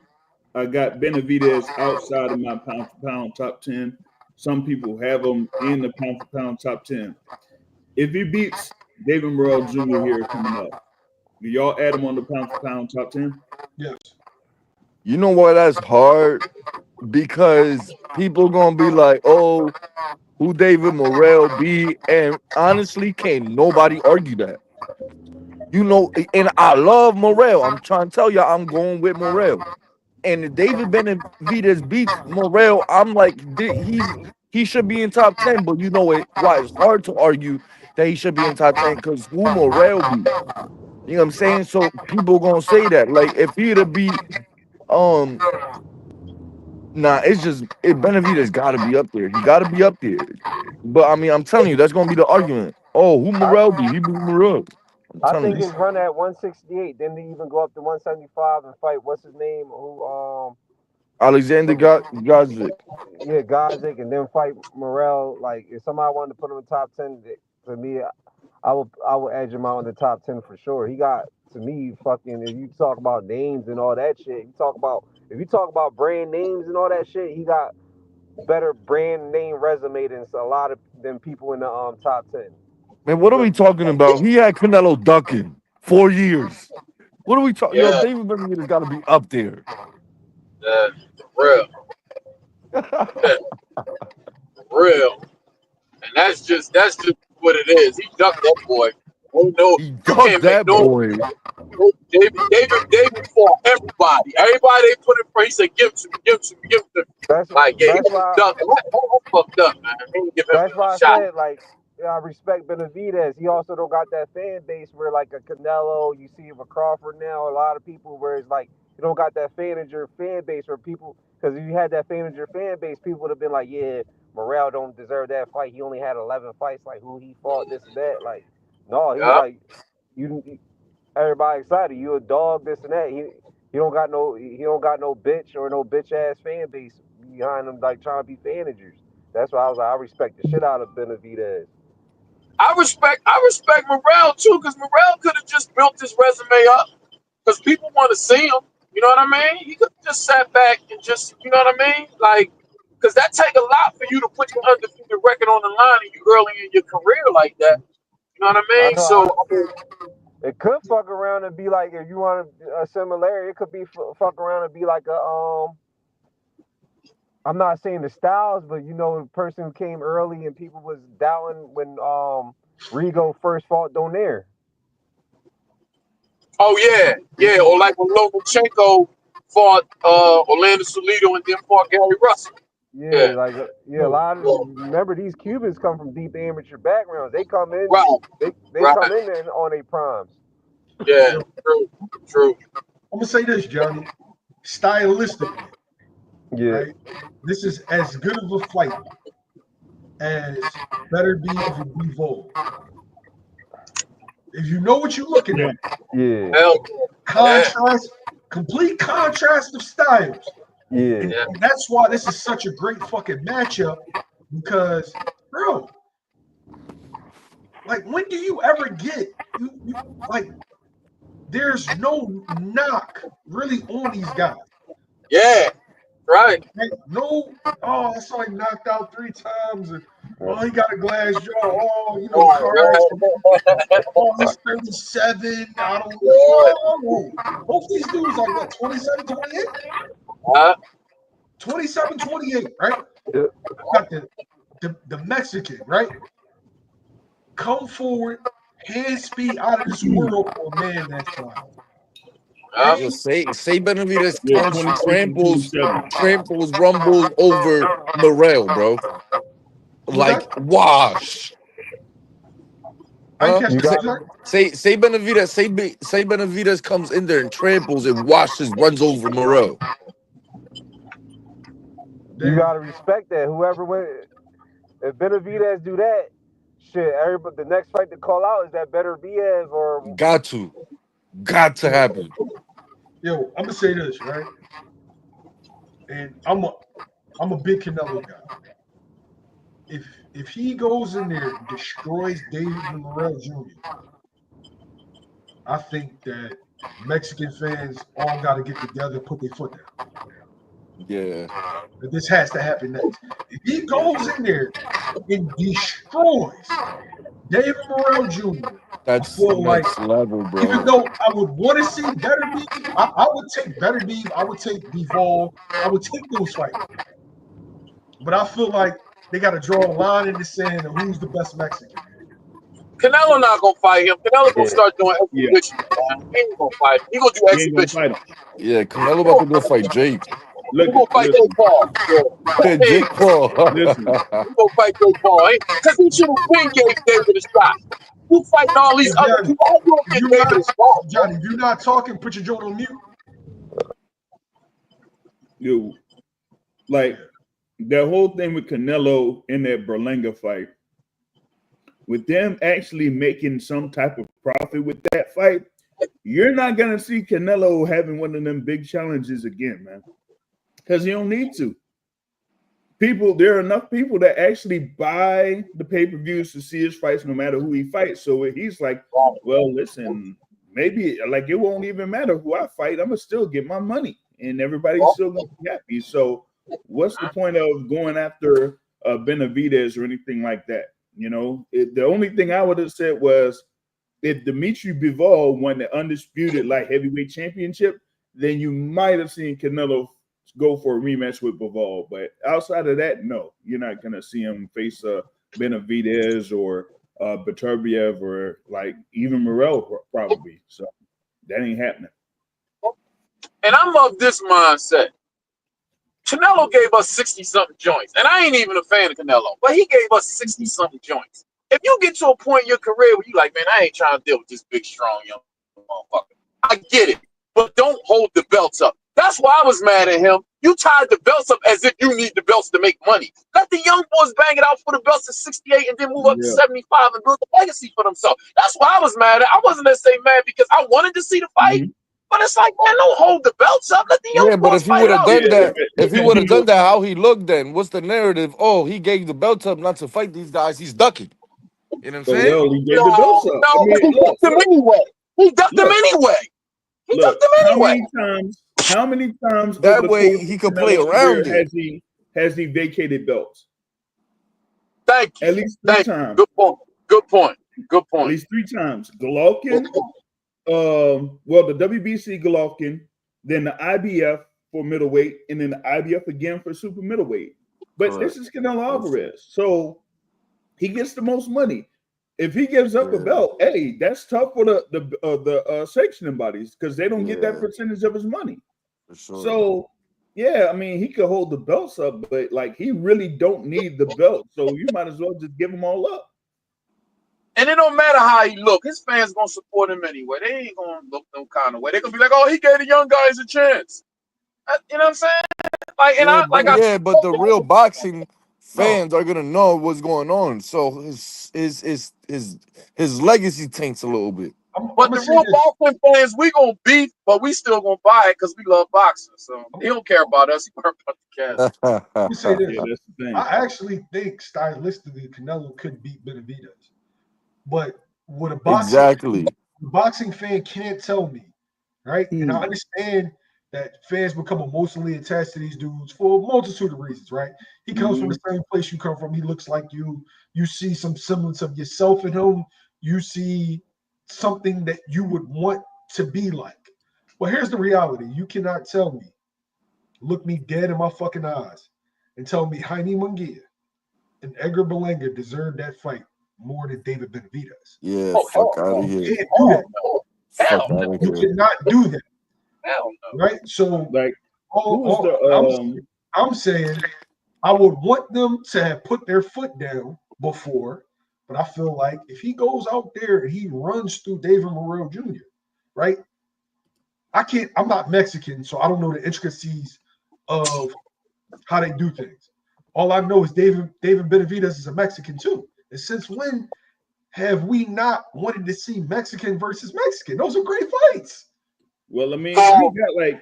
I got Benavidez outside of my pound for pound top 10. Some people have him in the pound for pound top 10. If he beats David Morrell Jr. here coming up, do y'all add him on the pound for pound top 10? Yes. You know why that's hard? Because people gonna be like, oh, who David Morrell be? And honestly, can't nobody argue that. You know, and I love Morrell. I'm trying to tell you, I'm going with Morrell. And if David Benavidez beats Morrell, I'm like, he should be in top 10. But you know it, why it's hard to argue that he should be in top 10 because who Morrell be? You know what I'm saying? So people gonna say that. Like if he'd have beat um nah, it's just Benavidez gotta be up there. He gotta be up there. But I mean, I'm telling you, that's gonna be the argument. Oh, who I, Morrell be? He beat Morrell. I'm I telling think you. his run at 168. Didn't he even go up to 175 and fight what's his name? Who Alexander Gazik. yeah, Gazik, and then fight Morrell. Like if somebody wanted to put him in the top 10, to me, I would edge him out in the top 10 for sure. He got to me fucking. If you talk about names and all that shit, if you talk about brand names and all that shit, he got better brand name resume than a lot of than people in the top 10. Man, what are we talking about? He had Canelo ducking 4 years. What are we talking? Yo, Yeah, David Benavidez got to be up there. for real, yeah, for real. And that's just what it is. He ducked that boy. Oh no, He you ducked can't make that no. boy. David fought everybody. Everybody they put in front. He said, "Give it to me, give it to me, give it to me." That's Like, yeah, he that's was why ducking. That's fucked up, man. He didn't give him that's a why I shot. said like I respect Benavidez. He also don't got that fan base where like a Canelo, you see a Crawford now, a lot of people where it's like you don't got that fan base where people because if you had that fan base, people would have been like, yeah, Morrell don't deserve that fight. He only had 11 fights. Like who he fought, this and that. Like no, he Yeah, like you. Everybody excited. You a dog, this and that. He don't got no bitch or no bitch ass fan base behind him like trying to be managers. That's why I was like, I respect the shit out of Benavidez. I respect Morrell too, because Morrell could have just built his resume up, because people want to see him. You know what I mean? He could have just sat back and just, you know what I mean? Like, because that take a lot for you to put your undefeated record on the line and you early in your career like that. You know what I I mean? know. So, I mean, It could fuck around and be like, if you want a similarity, it could be fuck around and be like a I'm not saying the Styles, but you know, the person who came early and people was doubting when Rigo first fought Donaire. Oh yeah, or like when Lomachenko fought Orlando Salido and then fought Gary Russell. Yeah, like a lot of remember these Cubans come from deep amateur backgrounds. They come in, Right. they come in there on their primes. Yeah, true. I'm gonna say this, Johnny. Stylistically, Yeah, right? This is as good of a fight as Better Be and Bivol. If you know what you're looking at, yeah, contrast, complete contrast of styles. yeah. And that's why this is such a great fucking matchup, because, bro, like, when do you ever get you like? There's no knock really on these guys. Yeah, right. Like, no, I saw him knocked out 3 times, and he got a glass jaw. Oh, you know, car accident. Oh, he's 37. I don't know. Both these dudes like what, 27, 28? 27, 28, right? Got the Mexican, right? Come forward, hand speed out of this world for a man that's wild. Just say Benavidez tramples Rumble over Morrell, bro. Like wash. I catch Say Benavidez comes in there and tramples and washes, runs over Morrell. You gotta respect that. Whoever went, if Benavidez do that, shit. Everybody, the next fight to call out is that Benavidez or got to happen. Yo, I'm gonna say this, right? And I'm a big Canelo guy. If he goes in there and destroys David Morrell Jr., I think that Mexican fans all got to get together and put their foot down. Yeah. But this has to happen next. If he goes in there and destroys David Morrell Jr., that's next level, bro. Even though I would want to see Better Beef, I would take Better Beef, I would take Bivol, I would take those fights. But I feel like they got to draw a line in the sand of who's the best Mexican. Canelo not gonna fight him. Canelo gonna start doing exhibition. He ain't gonna fight him. He gonna do exhibition. Yeah, Canelo about to go fight Jake. He gonna fight Jake Paul. Yeah. Jake Paul. Listen. He gonna fight Jake Paul. Because he should have been gave David a shot. You fighting all these other people. I don't get David a shot. Johnny, if you're not talking, put your joint on mute. Yo, like that whole thing with Canelo in that Berlanga fight, with them actually making some type of profit with that fight, you're not gonna see Canelo having one of them big challenges again, man. Because he don't need to. There are enough people that actually buy the pay-per-views to see his fights no matter who he fights. So he's like, well, listen, maybe like it won't even matter who I fight. I'm gonna still get my money and everybody's still gonna be happy. So what's the point of going after Benavidez or anything like that? You know, the only thing I would have said was if Dimitri Bivol won the undisputed light heavyweight championship, then you might have seen Canelo go for a rematch with Bivol. But outside of that, no, you're not going to see him face Benavidez or Beterbiev or like even Morrell probably. So that ain't happening. And I'm of this mindset. Canelo gave us 60-something joints. And I ain't even a fan of Canelo, but he gave us 60-something joints. If you get to a point in your career where you like, man, I ain't trying to deal with this big, strong, young motherfucker. I get it. But don't hold the belts up. That's why I was mad at him. You tied the belts up as if you need the belts to make money. Let the young boys bang it out for the belts at 68 and then move up to 75 and build a legacy for themselves. That's why I was mad at. I wasn't necessarily mad because I wanted to see the fight. But it's like, man, don't hold the belts up. Let the young boys if he would have done that, if he would have done that, how he looked then? What's the narrative? Oh, he gave the belts up not to fight these guys. He's ducking. You know what I'm saying? Well, he gave the belts up. No, he ducked them anyway. He ducked them anyway. He ducked them anyway. How many times that way he could play around it? Has he vacated belts? Thank you. At least 3 times. Good point. Good point. At least 3 times. Golovkin, Well, the WBC Golovkin, then the IBF for middleweight, and then the IBF again for super middleweight. But this is Canelo Alvarez, so he gets the most money. If he gives up a belt, hey, that's tough for the sanctioning bodies because they don't get that percentage of his money. For sure. So yeah, I mean, he could hold the belts up, but like he really don't need the belt. So you might as well just give them all up. And it don't matter how he look. His fans gonna support him anyway. They ain't gonna look no kind of way. They're gonna be like, "Oh, he gave the young guys a chance." You know what I'm saying? Like, and but the real boxing no. fans are gonna know what's going on. So his legacy taints a little bit. But the real boxing fans, we gonna beef, but we still gonna buy it because we love boxing. So he don't care about us. He care about the cast. Let me say this. Yeah, that's the thing. I actually think stylistically Canelo could beat Benavidez. But what a boxing fan can't tell me, right? And I understand that fans become emotionally attached to these dudes for a multitude of reasons, right? He comes from the same place you come from. He looks like you. You see some semblance of yourself in him. You see something that you would want to be like. Well, here's the reality. You cannot tell me, look me dead in my fucking eyes, and tell me Jaime Munguia and Edgar Berlanga deserved that fight more than David Benavidez. Yeah, fuck out of here. You can't do that. Fuck out of You here. cannot do that. Hell no. Right? So like I'm saying I would want them to have put their foot down before, but I feel like if he goes out there and he runs through David Morrell Jr., right? I'm not Mexican, so I don't know the intricacies of how they do things. All I know is David Benavidez is a Mexican too. And since when have we not wanted to see Mexican versus Mexican? Those are great fights. Well, I mean, we got like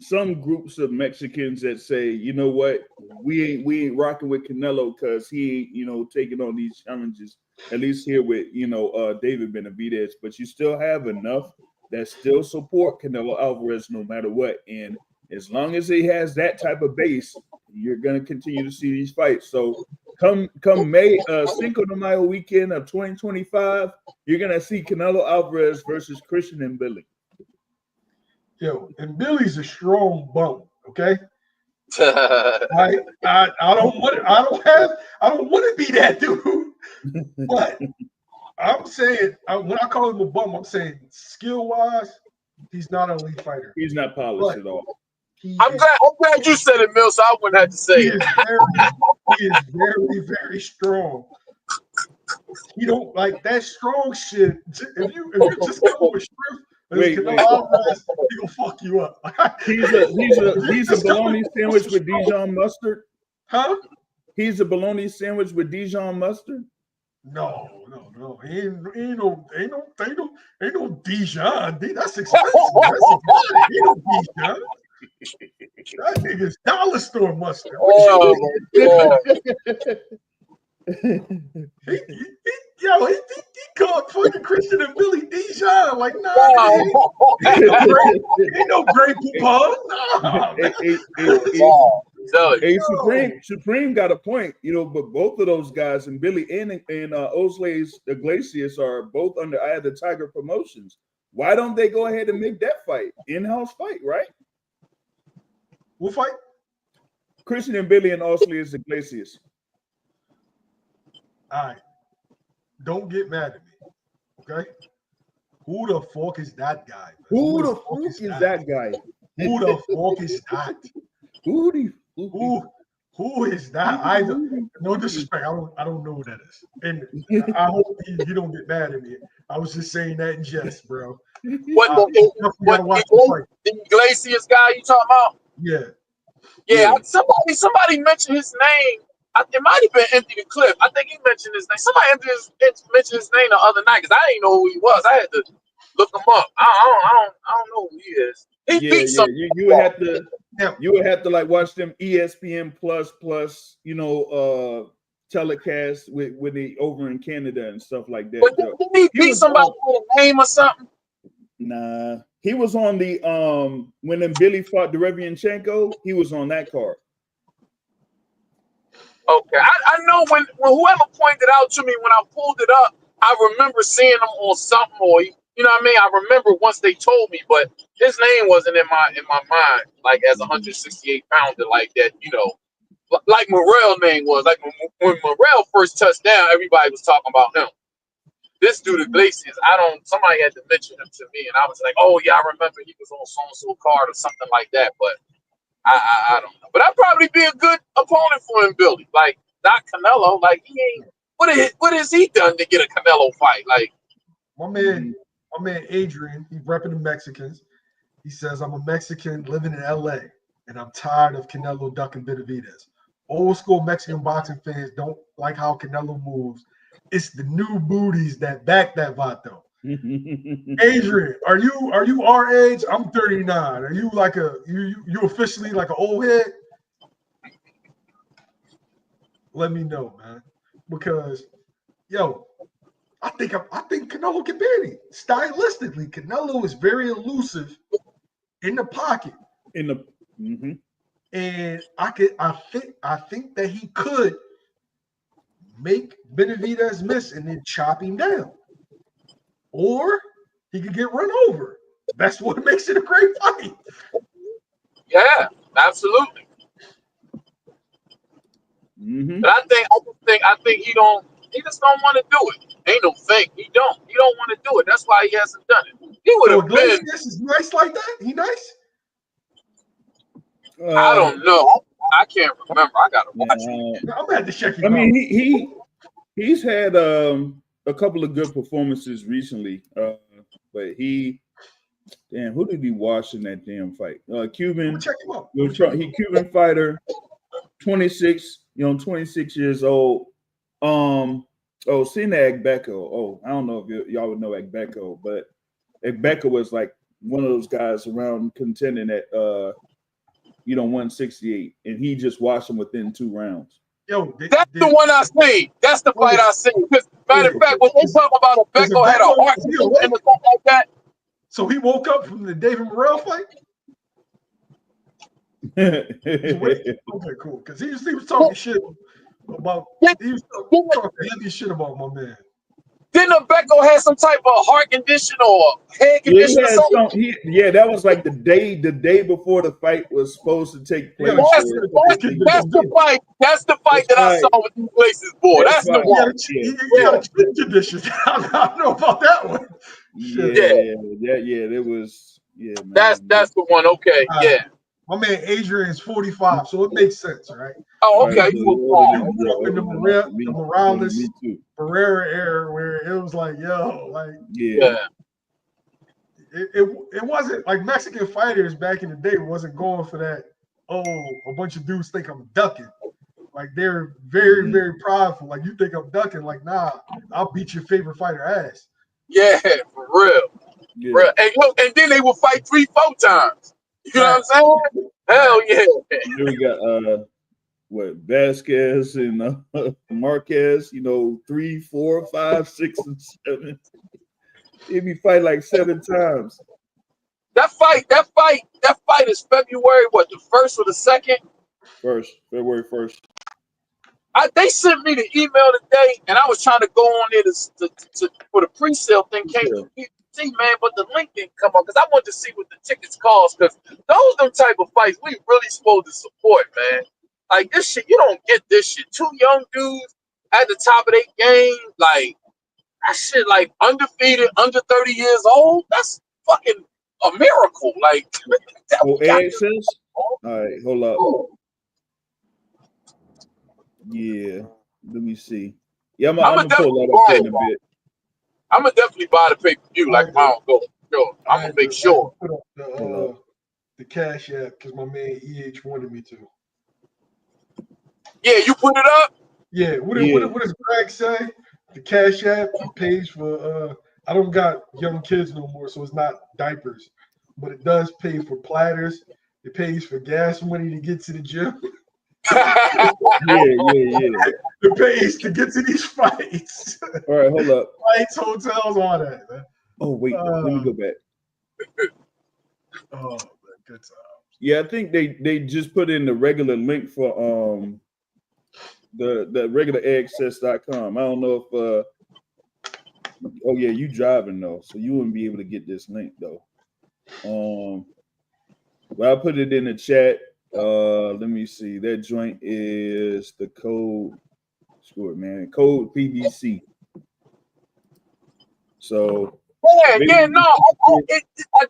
some groups of Mexicans that say, you know what, we ain't rocking with Canelo because he ain't, taking on these challenges, at least here with, David Benavidez. But you still have enough that still support Canelo Alvarez no matter what. And as long as he has that type of base, you're going to continue to see these fights. So come May, Cinco de Mayo weekend of 2025, you're going to see Canelo Alvarez versus Christian and Billy. Yo, and Billy's a strong bone, okay? I don't want to be that dude. But I'm saying when I call him a bum, I'm saying skill-wise, he's not an elite fighter. He's not polished at all. I'm glad you said it, Mill, so I wouldn't have to say it. He is very, very strong. He don't like that strong shit. If you just come with strength, wait. He gonna fuck you up. He's a bologna sandwich with Dijon mustard. Huh? He's a bologna sandwich with Dijon mustard. No. Ain't no Dijon. That's expensive. Ain't no Dijon. That nigga's dollar store mustard. He called fucking Christian and Billy Dijon. Like, nah, ain't no great poupon. Hey, Supreme got a point, but both of those guys, and Billy and Osley's Iglesias, are both under Eye of the Tiger Promotions. Why don't they go ahead and make that fight? In-house fight, right? What fight? Christian and Billy and Osley's Iglesias. All right. Don't get mad at me. Okay? Who the fuck is that guy? Who the fuck is that guy? Who the fuck is that? Who is that? No disrespect. I don't know who that is. And I hope you don't get mad at me. I was just saying that in jest, bro. What the Iglesias guy you talking about? Yeah. Somebody mentioned his name. It might have been Empty the Clip. I think he mentioned his name. Somebody mentioned his name the other night because I didn't know who he was. I had to look him up. I don't know who he is. He beat something. You would have to like watch them ESPN plus telecast with the over in Canada and stuff like that. But did he beat somebody with a name or something? Nah, he was on the when then Billy fought Derevianchenko, he was on that card. Okay, I know when whoever pointed out to me when I pulled it up, I remember seeing him on something, or You know what I mean? I remember once they told me, but his name wasn't in my mind like as a 168 pounder like that. You know, like Morrell's name was. Like when Morrell first touched down, everybody was talking about him. This dude Iglesias, somebody had to mention him to me, and I was like, oh yeah, I remember he was on so-and-so card or something like that. But I don't know. But I'd probably be a good opponent for him, Billy. Like not Canelo. Like he ain't. What has he done to get a Canelo fight? Like My man Adrian, he's repping the Mexicans. He says, I'm a Mexican living in LA, and I'm tired of Canelo ducking Benavidez. Old school Mexican boxing fans don't like how Canelo moves. It's the new booties that back that vato. Adrian, are you our age? I'm 39. Are you like you officially like an old head? Let me know, man. Because I think Canelo can beat him. Stylistically, Canelo is very elusive in the pocket. And I think that he could make Benavidez miss and then chop him down. Or he could get run over. That's what makes it a great fight. yeah, absolutely. But I think he just don't want to do it. Ain't no fake. He don't want to do it. That's why he hasn't done it. He would have been. Iglesias is nice like that. He nice. I don't know. I can't remember. I gotta watch it. I'm gonna have to check him I out. mean, he's had a couple of good performances recently, but who did he watch in that damn fight? Cuban. Check him out. He Cuban fighter, 26 years old. Sina Agbeko. Oh, I don't know if y'all would know Agbeko, but Agbeko was like one of those guys around contending at 168, and he just watched him within 2 rounds. That's the one I seen. That's the fight I seen. Matter of fact, when they talk about Agbeko had a heart and something like that. So he woke up from the David Morrell fight? Okay, cool. Because he was talking shit about heavy shit about my man. Didn't Agbeko have some type of heart condition or head condition or something? That was like the day before the fight was supposed to take place. That's the fight. That's the fight that I saw with these places, boy. That's the one. He had a skin condition. I don't know about that one. It was. Yeah, man. That's the one. Okay, My man Adrian is 45, so it makes sense, right? Oh, okay. You grew up in the Morales Pereira era where it was like, it wasn't like Mexican fighters back in the day wasn't going for that. Oh, a bunch of dudes think I'm ducking. Like they're very, very prideful. Like you think I'm ducking? Like nah, I'll beat your favorite fighter ass. Yeah, for real. Yeah. Real. And look, and then they will fight 3-4 times. You know what I'm saying? Hell yeah. Then we got Vasquez and Marquez, 3, 4, 5, 6, and 7. They be fight like 7 times. That fight is February, what, the 1st or the 2nd? February 1st. They sent me the email today, and I was trying to go on there to for the pre-sale thing. Came to see, man, but the link didn't come on because I wanted to see what the tickets cost. Because those them type of fights we really supposed to support, man. Like this shit, you don't get this shit. 2 young dudes at the top of their game, like that shit, like undefeated, under 30 years old. That's fucking a miracle. Like, access. All right, hold up. Yeah, let me see. Yeah, I'm gonna pull that up in a bit. I'm gonna definitely buy the pay-per-view. Like, if I don't go, sure. I'm gonna make sure. Put up the Cash App because my man EH wanted me to. Yeah, you put it up. Yeah. What does Greg say? The Cash App pays for. I don't got young kids no more, so it's not diapers, but it does pay for platters. It pays for gas money to get to the gym. Yeah. It pays to get to these fights. All right, hold up. Flights, hotels, all that, man. Oh wait, let me go back. Oh, man, good times. Yeah, I think they just put in the regular link for the regular access.com. I don't know if Oh yeah, you driving though, so you wouldn't be able to get this link though. Well, I put it in the chat. Let me see. That joint is the code. Screw it, man. Code PBC. So Yeah, no.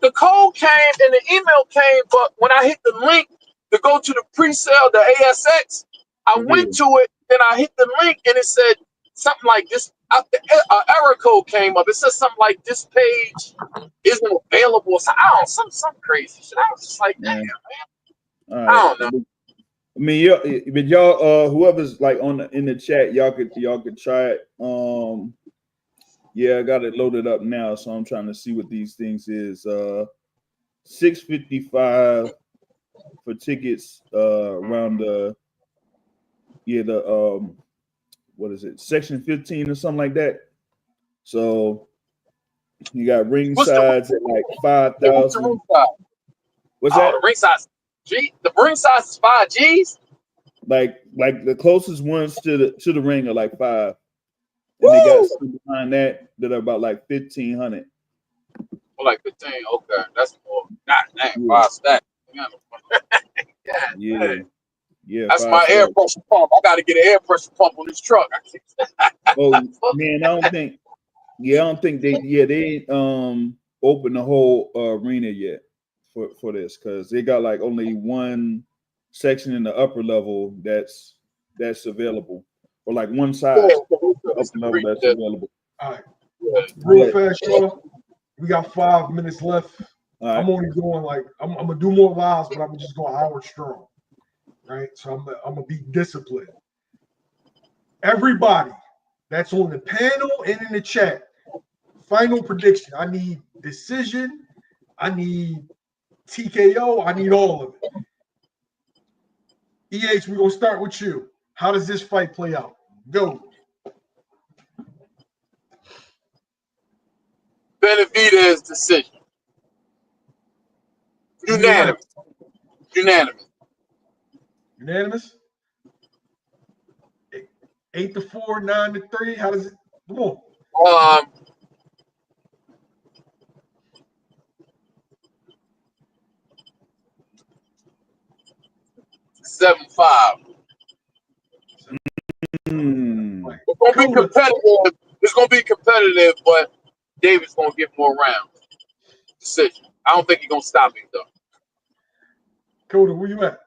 The code came and the email came, but when I hit the link to go to the pre-sale, the ASX, I went to it and I hit the link and it said something like this. Error code came up. It says something like this page isn't available. So I don't some crazy shit. I was just like, damn, man. All I right. don't know. I mean, yeah, but y'all, whoever's like in the chat, y'all could try it. Yeah, I got it loaded up now, so I'm trying to see what these things is. $6.55 for tickets around the what is it, section 15 or something like that. So you got ring sides at like 5,000. What's that? The ring size. The ring size is 5 G's. Like the closest ones to the ring are like 5. And they got some behind that are about like 1,500. Like 15. Okay, that's more. God damn, 5 stacks. Yeah. That's my air pressure pump. I got to get an air pressure pump on this truck. Oh man, I don't think they ain't open the whole arena yet for this, because they got like only one section in the upper level that's available, or like one side upper level that's available. All right, real fast, y'all. We got 5 minutes left. Right. I'm only going like I'm gonna do more lives, but I'm just going an hour strong. Right, so I'm gonna be disciplined. Everybody that's on the panel and in the chat, final prediction. I need decision. I need TKO. I need all of it. EH, we're gonna start with you. How does this fight play out? Go. Benavidez decision. Unanimous. 8-4, 9-3. How does it? Come on. 7-5. It's gonna be competitive. It's gonna be competitive, but David's gonna get more rounds. Decision. I don't think he's gonna stop him though. Coda, where you at?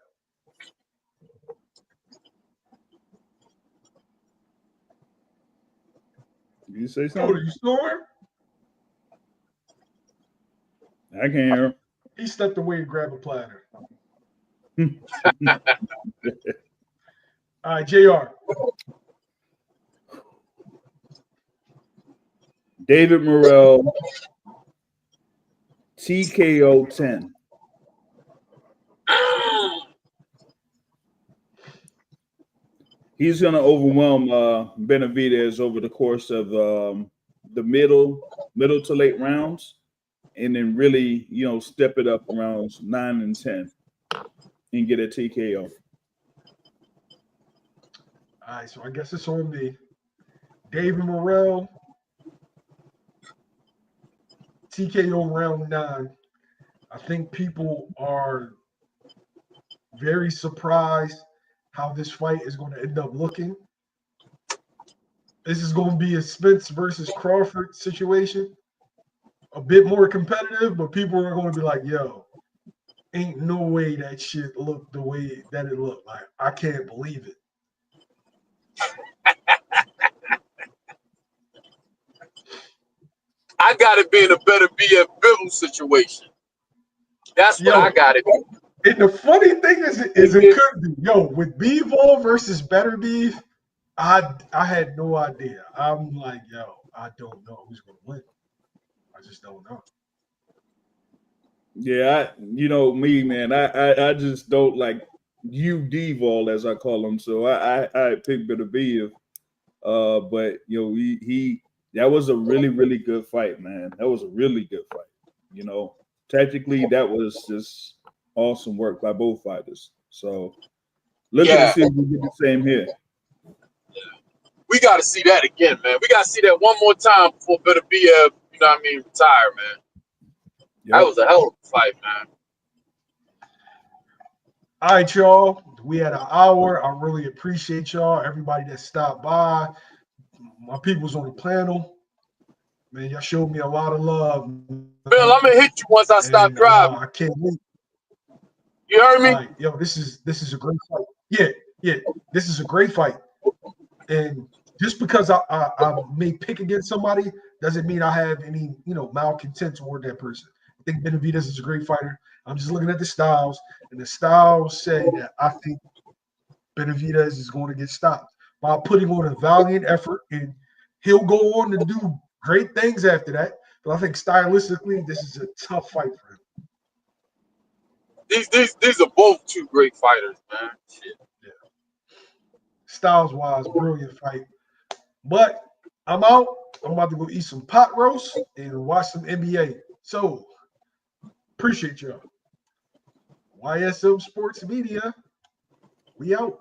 You say something? Coda, you snoring? I can't hear him. He stepped away to grab a platter. All right, JR. David Morrell, TKO 10. He's going to overwhelm Benavidez over the course of the middle to late rounds, and then really, step it up around 9 and 10 and get a TKO. All right, so I guess it's on me. David Morrell, TKO round 9. I think people are very surprised how this fight is going to end up looking. This is going to be a Spence versus Crawford situation. A bit more competitive, but people are going to be like, yo, ain't no way that shit looked the way that it looked. Like, I can't believe it. I got it being a better BF Bivol situation. That's what I got it. And the funny thing is it could be. Yo, with Bivol versus Better Beef, I had no idea. I'm like, yo, I don't know who's going to win. I just don't know. Yeah, me, man. I just don't like Devol, as I call him. So I picked Benavidez. But he that was a really, really good fight, man. That was a really good fight. Tactically, that was just awesome work by both fighters. So looking to see if we get the same here. We got to see that again, man. We got to see that one more time before Benavidez, you know what I mean, retire, man. That Yep. was a hell of a fight, man. All right, y'all. We had an hour. I really appreciate y'all. Everybody that stopped by. My people's on the panel. Man, y'all showed me a lot of love. Bill, I'm gonna hit you once I stop And driving. I can't wait. You heard me? All right, yo, this is a great fight. Yeah, this is a great fight. And just because I may pick against somebody doesn't mean I have any, malcontent toward that person. I think Benavidez is a great fighter. I'm just looking at the styles, and the styles say that I think Benavidez is going to get stopped by putting on a valiant effort, and he'll go on to do great things after that. But I think stylistically, this is a tough fight for him. These are both two great fighters, man. Shit. Yeah. Styles-wise, brilliant fight. But I'm out. I'm about to go eat some pot roast and watch some NBA. So, appreciate y'all. YSM Sports Media. We out.